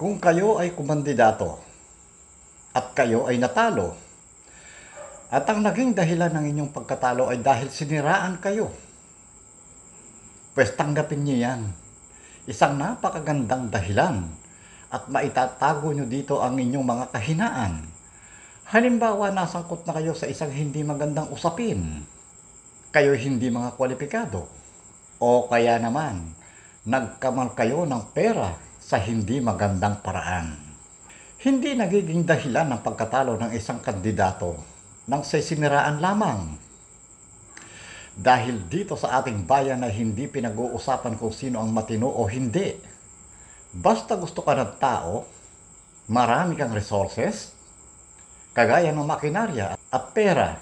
Kung kayo ay kumandidato at kayo ay natalo, at ang naging dahilan ng inyong pagkatalo ay dahil siniraan kayo, pues tanggapin niyo yan. Isang napakagandang dahilan at maitatago nyo dito ang inyong mga kahinaan. Halimbawa, nasangkot na kayo sa isang hindi magandang usapin. Kayo hindi mga kwalipikado. O kaya naman, nagkamal kayo ng pera sa hindi magandang paraan. Hindi nagiging dahilan ng pagkatalo ng isang kandidato nang sisiniraan lamang. Dahil dito sa ating bayan ay hindi pinag-uusapan kung sino ang matino o hindi. Basta gusto ka ng tao, marami kang resources, kagaya ng makinarya at pera,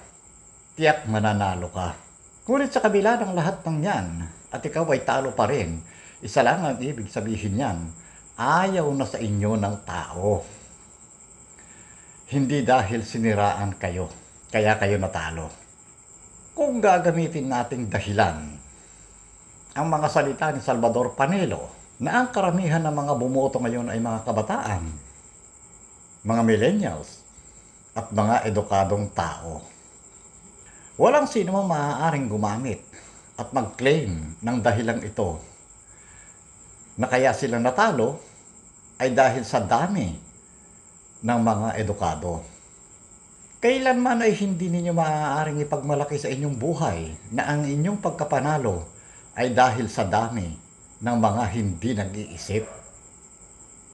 tiyak mananalo ka. Ngunit sa kabila ng lahat ng yan, at ikaw ay talo pa rin, isa lang ang ibig sabihin yan, ayaw na sa inyo ng tao. Hindi dahil siniraan kayo, kaya kayo natalo. Kung gagamitin nating dahilan ang mga salita ni Salvador Panelo na ang karamihan ng mga bumoto ngayon ay mga kabataan, mga millennials, at mga edukadong tao. Walang sino mang maaaring gumamit at mag-claim ng dahilang ito na kaya sila natalo ay dahil sa dami ng mga edukado. Kailanman ay hindi ninyo maaaring ipagmalaki sa inyong buhay na ang inyong pagkapanalo ay dahil sa dami ng mga hindi nag-iisip.